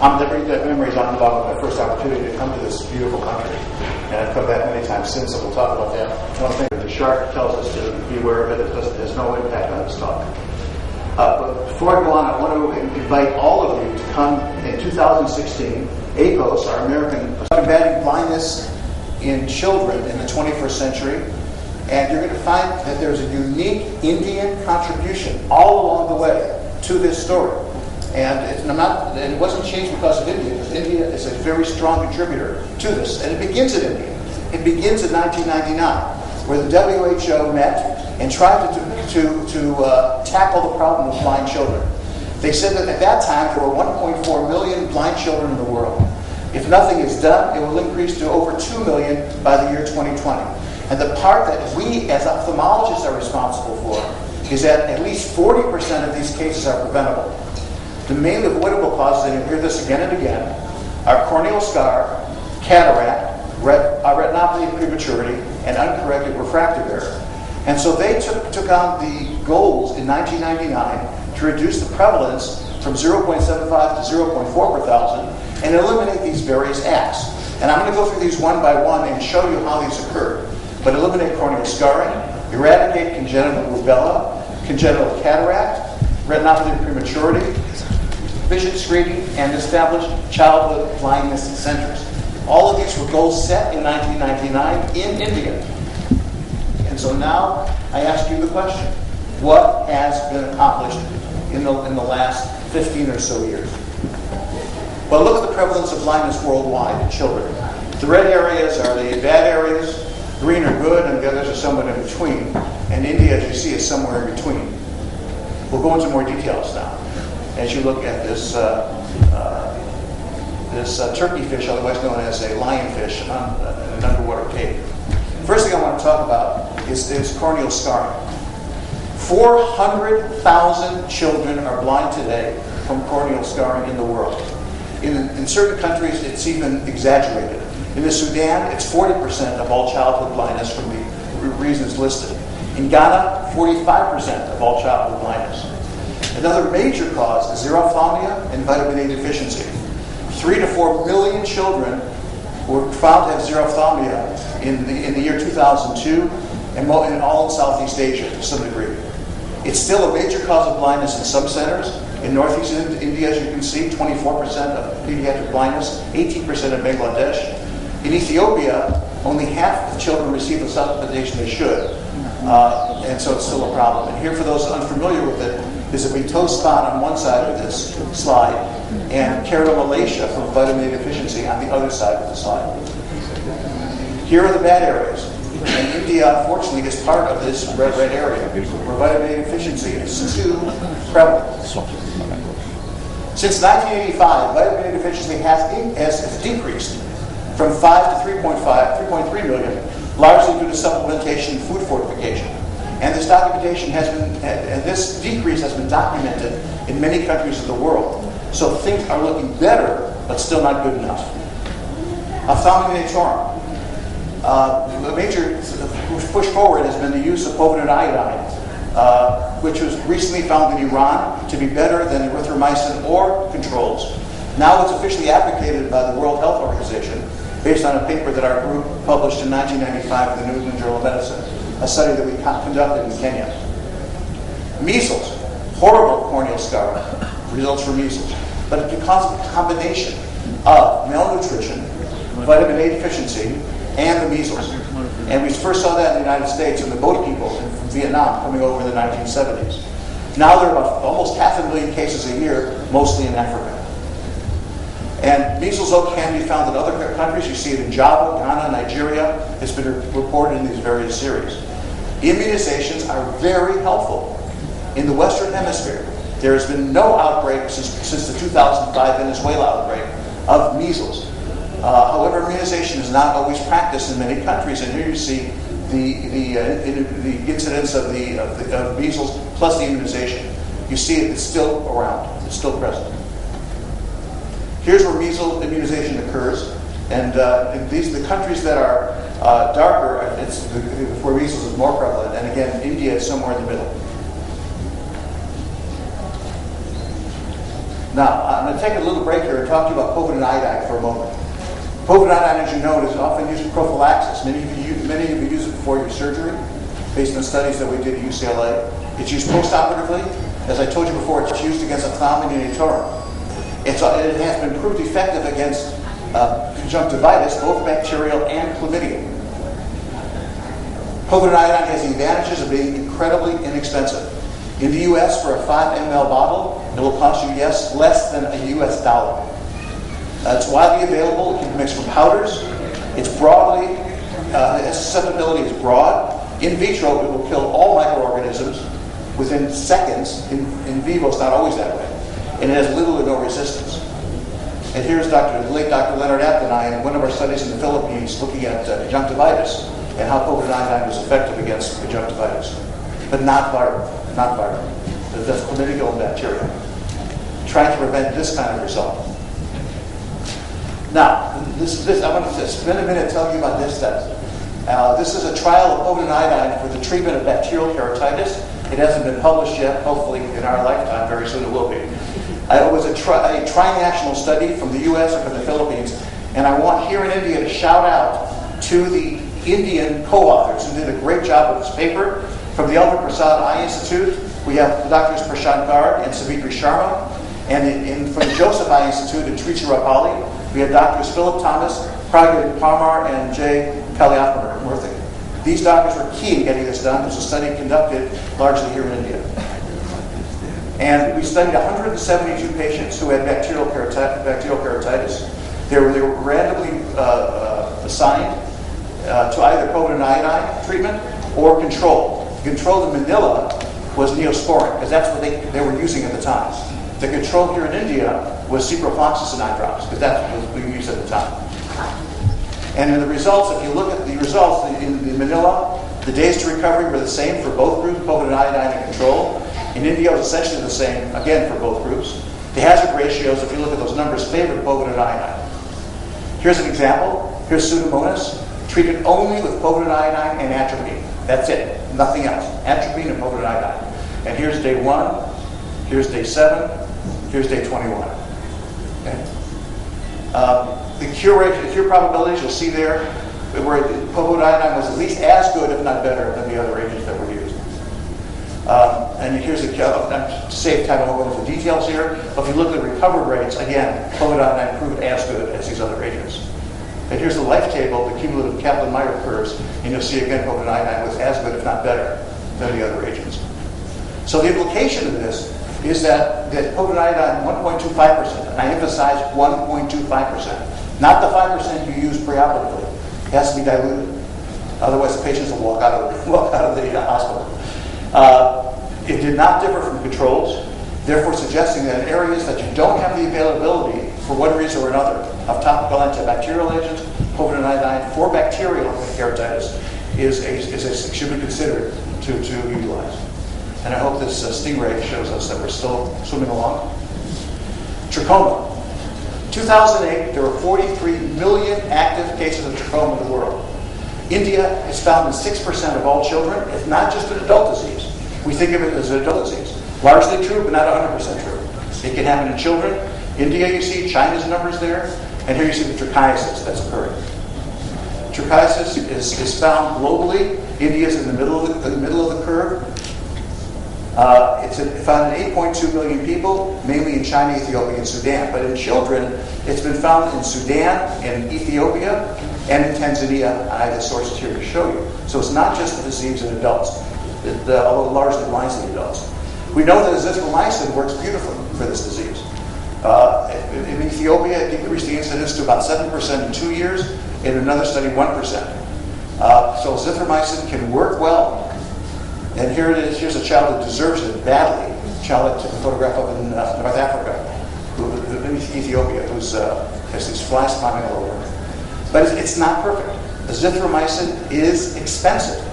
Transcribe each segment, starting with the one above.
That memory is on the bottom of my first opportunity to come to this beautiful country. And I've come back many times since, and we'll talk about that. One thing that the shark tells us to be aware of it has no impact on this talk. But before I go on, I want to invite all of you to come in 2016. ACOS, our American, combating blindness in children in the 21st century. And you're going to find that there's a unique Indian contribution all along the way to this story. And it wasn't changed because of India, because India is a very strong contributor to this. And it begins in India. It begins in 1999, where the WHO met and tried to tackle the problem of blind children. They said that at that time there were 1.4 million blind children in the world. If nothing is done, it will increase to over 2 million by the year 2020. And the part that we as ophthalmologists are responsible for is that at least 40% of these cases are preventable. The main avoidable causes, and you'll hear this again and again, are corneal scar, cataract, retinopathy of prematurity, and uncorrected refractive error. And so they took on the goals in 1999 to reduce the prevalence from 0.75 to 0.4 per thousand and eliminate these various acts. And I'm going to go through these one by one and show you how these occurred. But eliminate corneal scarring, eradicate congenital rubella, congenital cataract, retinopathy of prematurity, vision screening, and establish childhood blindness centers. All of these were goals set in 1999 in India. And so now I ask you the question, what has been accomplished in the last 15 or so years? Well, look at the prevalence of blindness worldwide in children. The red areas are the bad areas, green are good, and the others are somewhat in between. And India, as you see, is somewhere in between. We'll go into more details now as you look at this turkey fish, otherwise known as a lionfish, in an underwater cave. First thing I want to talk about is corneal scarring. 400,000 children are blind today from corneal scarring in the world. In certain countries, it's even exaggerated. In the Sudan, it's 40% of all childhood blindness from the reasons listed. In Ghana, 45% of all childhood blindness. Another major cause is xerophthalmia and vitamin A deficiency. 3 to 4 million children were found to have xerophthalmia in the year 2002, and all in Southeast Asia to some degree. It's still a major cause of blindness in some centers. In Northeast India, as you can see, 24% of pediatric blindness, 18% in Bangladesh. In Ethiopia, only half of children receive the supplementation they should, and so it's still a problem. And here, for those unfamiliar with it, is a toe spot on one side of this slide and keratomalacia from vitamin A deficiency on the other side of the slide. Here are the bad areas. And India, unfortunately, is part of this red area where vitamin A deficiency is too prevalent. Since 1985, vitamin A deficiency has decreased from 5 to 3.3 million, largely due to supplementation and food fortification. And this this decrease has been documented in many countries of the world. So things are looking better, but still not good enough. Ophthalmic atorum. The major push forward has been the use of povidone iodine, which was recently found in Iran to be better than erythromycin or controls. Now it's officially advocated by the World Health Organization based on a paper that our group published in 1995 in the New England Journal of Medicine, a study that we conducted in Kenya. Measles, horrible corneal scarring, results from measles. But it's because of a combination of malnutrition, vitamin A deficiency, and the measles. And we first saw that in the United States in the boat people from Vietnam coming over in the 1970s. Now there are about almost 500,000 cases a year, mostly in Africa. And measles can be found in other countries. You see it in Java, Ghana, Nigeria. It's been reported in these various series. Immunizations are very helpful. In the Western Hemisphere, there has been no outbreak since the 2005 Venezuela outbreak of measles. However, immunization is not always practiced in many countries, and here you see the incidence of measles plus the immunization. You see it's still around. It's still present. Here's where measles immunization occurs, and the countries that are darker, it's where measles is more prevalent, and again, India is somewhere in the middle. Now, I'm going to take a little break here and talk to you about povidone iodine for a moment. Povidone iodine, as you know, is often used for prophylaxis. Many of you use it before your surgery, based on studies that we did at UCLA. It's used postoperatively. As I told you before, it's used against ophthalmia and torum. It has been proved effective against conjunctivitis, both bacterial and chlamydia. Povidone iodine has the advantages of being incredibly inexpensive. In the U.S., for a 5 ml bottle, it will cost you, less than a U.S. dollar. It's widely available. It can be mixed from powders. It's broadly, its susceptibility is broad. In vitro, it will kill all microorganisms within seconds. In vivo, it's not always that way. And it has little or no resistance. And here's the late Dr. Leonard Abt and I in one of our studies in the Philippines looking at conjunctivitis and how povidone iodine was effective against conjunctivitis. But not viral. Not viral. That's chlamydial and bacterial. Trying to prevent this kind of result. Now, I'm going to spend a minute telling you about this study. This is a trial of povidone iodine for the treatment of bacterial keratitis. It hasn't been published yet. Hopefully, in our lifetime, very soon it will be. It was a tri-national study from the U.S. and from the Philippines. And I want here in India to shout out to the Indian co-authors who did a great job with this paper. From the Elder Prasad Eye Institute, we have Drs. Prashant Garg and Savitri Sharma. And from the Joseph Eye Institute in Trichinopalli, we have Drs. Philip Thomas, Pragya Parmar, and J. Kaliapamurthy. These doctors were key in getting this done. It was a study conducted largely here in India. And we studied 172 patients who had bacterial keratitis. They were randomly assigned to either povidone iodine treatment or control. The control in Manila was Neosporin, because that's what they were using at the time. The control here in India was ciprofloxacin eye drops, because that's what we used at the time. And in the results, if you look at the results in Manila, the days to recovery were the same for both groups, povidone iodine and control. In India, it was essentially the same, again, for both groups. The hazard ratios, if you look at those numbers, favored povidone iodine. Here's an example. Here's Pseudomonas, treated only with povidone iodine and atropine. That's it. Nothing else. Atropine and povidone iodine. And here's day 1. Here's day 7. Here's day 21. Okay. The cure rate, the cure probabilities, you'll see there, where povidone iodine was at least as good, if not better, than the other agents that were used. And here's to save time, I won't go into the details here, but if you look at the recovered rates, again, povidone iodine proved as good as these other agents. And here's the life table, the cumulative Kaplan-Meier curves, and you'll see again povidone iodine was as good, if not better, than the other agents. So the implication of this is that povidone iodine 1.25%, and I emphasize 1.25%, not the 5% you use preoperatively. It has to be diluted. Otherwise, the patients will walk out of the hospital. It did not differ from controls, therefore suggesting that in areas that you don't have the availability, for one reason or another, of topical antibacterial agents, povidone iodine for bacterial keratitis should be considered to utilize. And I hope this stingray shows us that we're still swimming along. Trachoma. 2008, there were 43 million active cases of trachoma in the world. India is found in 6% of all children. It's not just an adult disease. We think of it as an adult disease. Largely true, but not 100% true. It can happen in children. India, you see China's numbers there. And here you see the trichiasis that's occurring. Trichiasis is found globally. India is in the middle of the curve. It's found in 8.2 million people, mainly in China, Ethiopia, and Sudan. But in children, it's been found in Sudan, in Ethiopia, and in Tanzania. I have the sources here to show you. So it's not just the disease in adults, although it largely blinds the adults. We know that azithromycin works beautifully for this disease. In Ethiopia, it decreased the incidence to about 7% in 2 years. In another study, 1%. So azithromycin can work well. And here it is. Here's a child that deserves it badly. A child that took a photograph of in North Africa, in Ethiopia, who has these flies climbing all over. But it's not perfect. Azithromycin is expensive.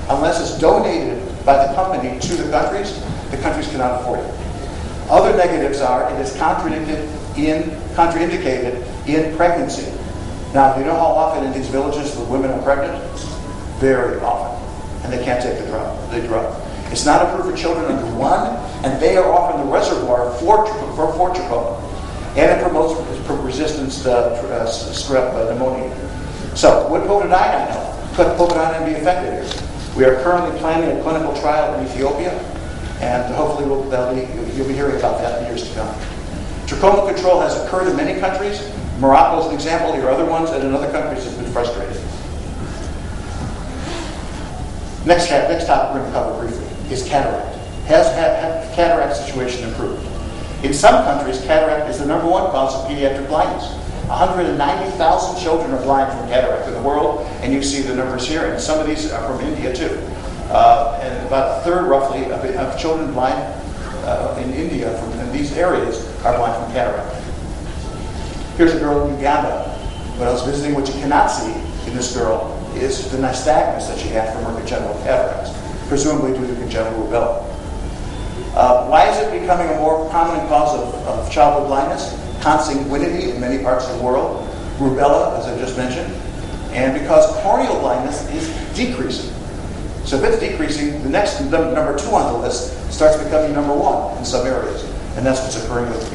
Unless it's donated by the company to the countries cannot afford it. Other negatives are it is contraindicated in pregnancy. Now, do you know how often in these villages the women are pregnant? Very often. And they can't take the drug. It's not approved for children under 1, and they are often the reservoir for trachoma. and it promotes resistance to strep pneumonia. So, would povidone help? Could povidone be effective here? We are currently planning a clinical trial in Ethiopia, and hopefully you'll be hearing about that in the years to come. Trachoma control has occurred in many countries. Morocco is an example. Here are other ones, and in other countries it's been frustrated. Next topic we're going to cover briefly is cataract. Has cataract situation improved? In some countries, cataract is the number one cause of pediatric blindness. 190,000 children are blind from cataract in the world, and you see the numbers here, and some of these are from India too. And about a third, roughly, of children blind in India in these areas are blind from cataract. Here's a girl in Uganda. When I was visiting, what you cannot see in this girl is the nystagmus that she had from her congenital cataracts, presumably due to congenital rubella. Why is it becoming a more prominent cause of childhood blindness? Consanguinity in many parts of the world, rubella, as I just mentioned, and because corneal blindness is decreasing. So if it's decreasing, the next number 2 on the list starts becoming number 1 in some areas, and that's what's occurring with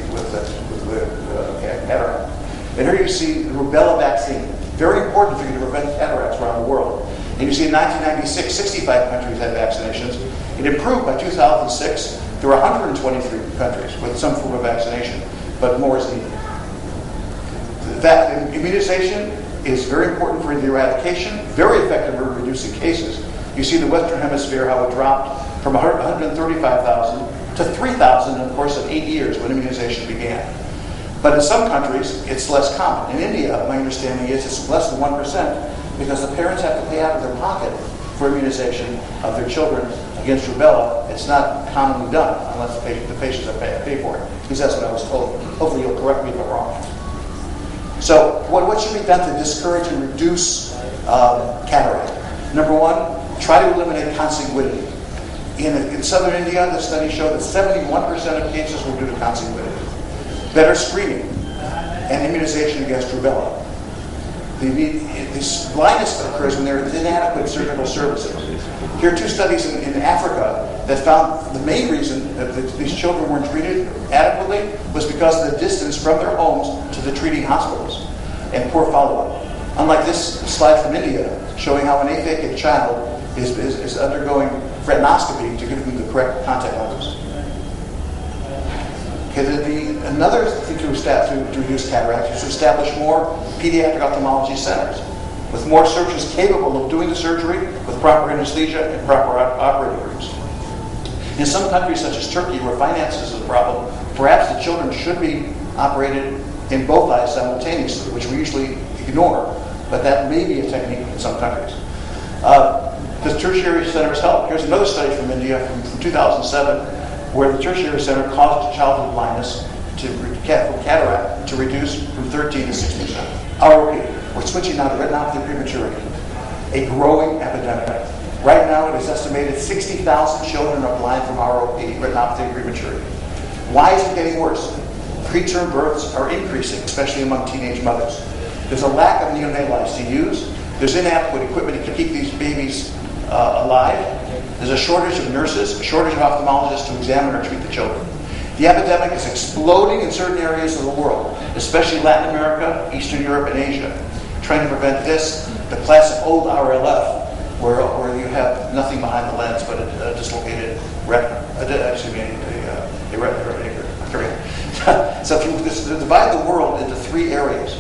cataract. And here you see the rubella vaccine, very important for you to prevent cataracts around the world. And you see in 1996, 65 countries had vaccinations. It improved by 2006. There were 123 countries with some form of vaccination, but more is needed. That immunization is very important for the eradication, very effective for reducing cases. You see in the Western Hemisphere how it dropped from 135,000 to 3,000 in the course of 8 years when immunization began. But in some countries, it's less common. In India, my understanding is it's less than 1% because the parents have to pay out of their pocket for immunization of their children against rubella. It's not commonly done unless the patients are pay for it, because that's what I was told. Hopefully you'll correct me if I'm wrong. So what should be done to discourage and reduce cataract? Number 1, try to eliminate consanguinity. In southern India, the study showed that 71% of cases were due to consanguinity. Better screening and immunization against rubella. This blindness occurs when there is inadequate surgical services. Here are 2 studies in Africa that found the main reason that these children weren't treated adequately was because of the distance from their homes to the treating hospitals and poor follow-up. Unlike this slide from India showing how an aphakic child is undergoing retinoscopy to give them the correct contact lenses. Okay, another thing to reduce cataract is to establish more pediatric ophthalmology centers with more surgeons capable of doing the surgery with proper anesthesia and proper operating rooms. In some countries such as Turkey, where finances is a problem, perhaps the children should be operated in both eyes simultaneously, which we usually ignore, but that may be a technique in some countries. Does tertiary centers help? Here's another study from India from 2007 where the tertiary center caused childhood blindness from cataract to reduce from 13 to 6%. ROP, we're switching now to retinopathy prematurity, a growing epidemic. Right now it is estimated 60,000 children are blind from ROP, retinopathy prematurity. Why is it getting worse? Preterm births are increasing, especially among teenage mothers. There's a lack of neonatal ICUs. There's inadequate equipment to keep these babies alive. There's a shortage of nurses, a shortage of ophthalmologists to examine or treat the children. The epidemic is exploding in certain areas of the world, especially Latin America, Eastern Europe, and Asia. Trying to prevent this, the classic old RLF, where you have nothing behind the lens but a dislocated retina. A retina. So if you divide the world into 3 areas,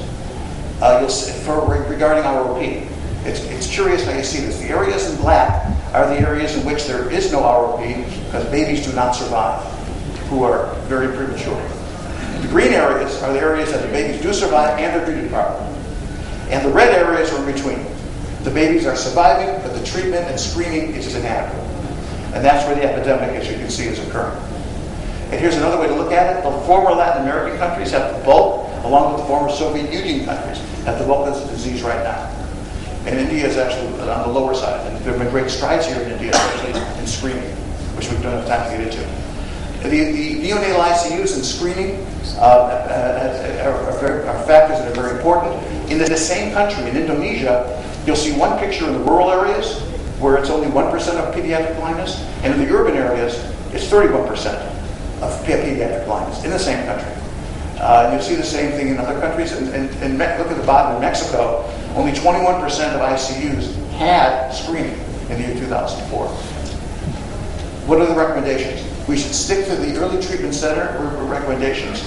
you'll see, regarding ROP, it's curious how you see this. The areas in black are the areas in which there is no ROP because babies do not survive, who are very premature. The green areas are the areas that the babies do survive and are treated properly. And the red areas are in between. The babies are surviving, but the treatment and screening is inadequate. And that's where the epidemic, as you can see, is occurring. And here's another way to look at it. The former Latin American countries have the bulk, along with the former Soviet Union countries, have the bulk of this disease right now. And India is actually on the lower side. And there have been great strides here in India, especially in screening, which we don't have time to get into. The neonatal ICUs and screening are factors that are very important. In the same country, in Indonesia, you'll see one picture in the rural areas where it's only 1% of pediatric blindness, and in the urban areas, it's 31% of pediatric blindness in the same country. You'll see the same thing in other countries. And look at the bottom. In Mexico, only 21% of ICUs had screening in the year 2004. What are the recommendations? We should stick to the early treatment center recommendations.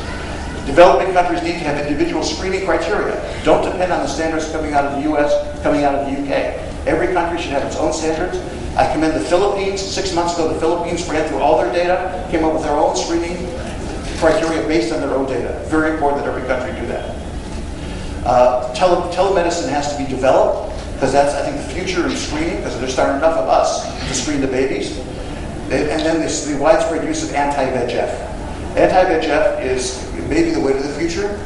Developing countries need to have individual screening criteria. Don't depend on the standards coming out of the U.S., coming out of the U.K. Every country should have its own standards. I commend the Philippines. 6 months ago, the Philippines ran through all their data, came up with their own screening criteria based on their own data. Very important that every country do that. Telemedicine has to be developed, because that's, I think, the future in screening, because there's not enough of us to screen the babies. And then the widespread use of anti-VEGF. Anti-VEGF is maybe the way to the future.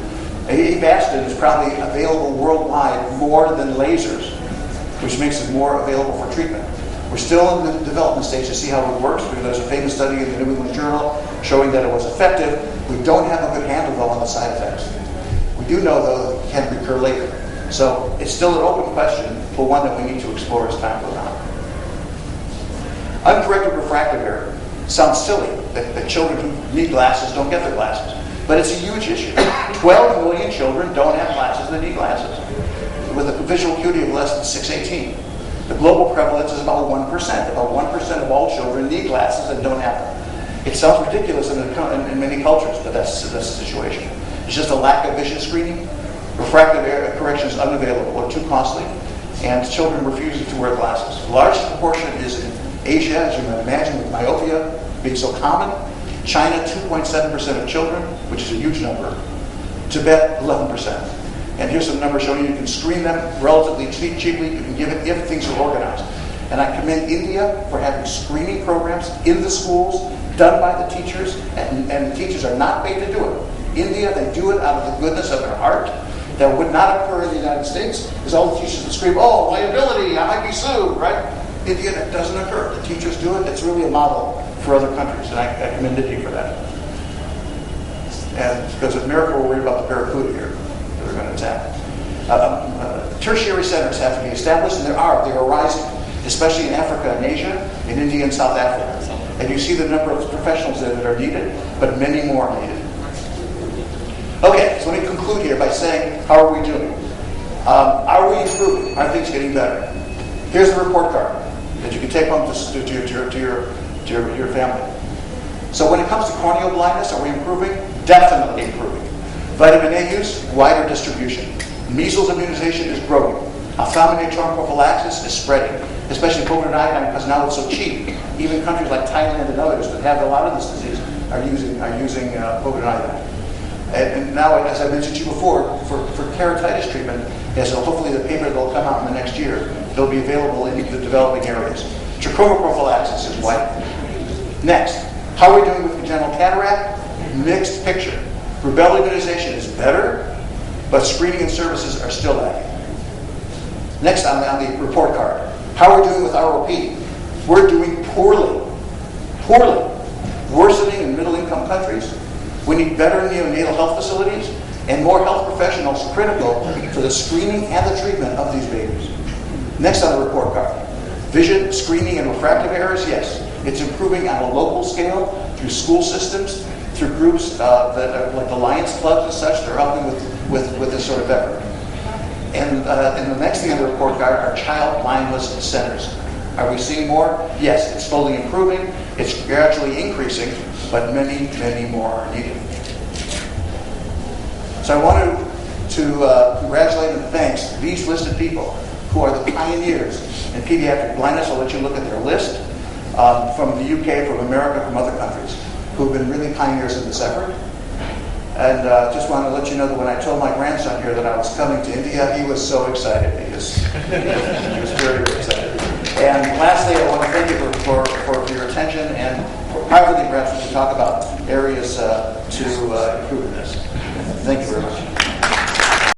Avastin is probably available worldwide more than lasers, which makes it more available for treatment. We're still in the development stage to see how it works, because there's a famous study in the New England Journal showing that it was effective. We don't have a good handle, though, on the side effects. We do know, though, that it can recur later. So it's still an open question, but one that we need to explore as time goes on. Uncorrected refractive error. Sounds silly that children who need glasses don't get their glasses. But it's a huge issue. 12 million children don't have glasses that need glasses, with a visual acuity of less than 618. The global prevalence is about 1%. About 1% of all children need glasses and don't have them. It sounds ridiculous in many cultures, but that's the situation. It's just a lack of vision screening. Refractive error correction is unavailable or too costly, and children refusing to wear glasses. The largest proportion is in Asia, as you might imagine, with myopia being so common. China, 2.7% of children, which is a huge number. Tibet, 11%. And here's some numbers showing you can screen them relatively cheaply. You can give it if things are organized. And I commend India for having screening programs in the schools done by the teachers, and the teachers are not paid to do it. India, they do it out of the goodness of their heart. That would not occur in the United States, because all the teachers would scream, "Oh, liability, I might be sued," right? India, that doesn't occur. The teachers do it. It's really a model for other countries, and I commend India for that. And because of miracle, we're worried about the barracuda here that they're going to attack. Tertiary centers have to be established, and they're arising, especially in Africa and Asia, in India and South Africa. And you see the number of professionals there that are needed, but many more are needed. Okay, so let me conclude here by saying, how are we doing? Are we improving? Are things getting better? Here's the report card that you can take home to your family. So when it comes to corneal blindness, are we improving? Definitely improving. Vitamin A use, wider distribution. Measles immunization is growing. Ophthalmic prophylaxis is spreading, especially povidone because now it's so cheap. Even countries like Thailand and others that have a lot of this disease are using povidone. And now, as I mentioned to you before, for keratitis treatment, yes, so hopefully the paper that will come out in the next year, they'll be available in the developing areas. Trachoma prophylaxis is white. Next, how are we doing with congenital cataract? Mixed picture. Rubella immunization is better, but screening and services are still lacking. Next on the report card, how are we doing with ROP? We're doing poorly. Poorly. Worsening in middle-income countries. We need better neonatal health facilities and more health professionals critical for the screening and the treatment of these babies. Next on the report card, vision, screening, and refractive errors, yes. It's improving on a local scale through school systems, through groups that are like the Lions Clubs and such. They're helping with this sort of effort. And the next thing on the report card are child blindness centers. Are we seeing more? Yes, it's slowly improving. It's gradually increasing, but many, many more are needed. So I wanted to congratulate and thank these listed people who are the pioneers in pediatric blindness. I'll let you look at their list from the UK, from America, from other countries, who have been really pioneers in this effort. And just want to let you know that when I told my grandson here that I was coming to India, he was so excited. He was very, very excited. And lastly, I want to thank you for your attention and privately perhaps we should talk about areas to improve in this. Thank you very much.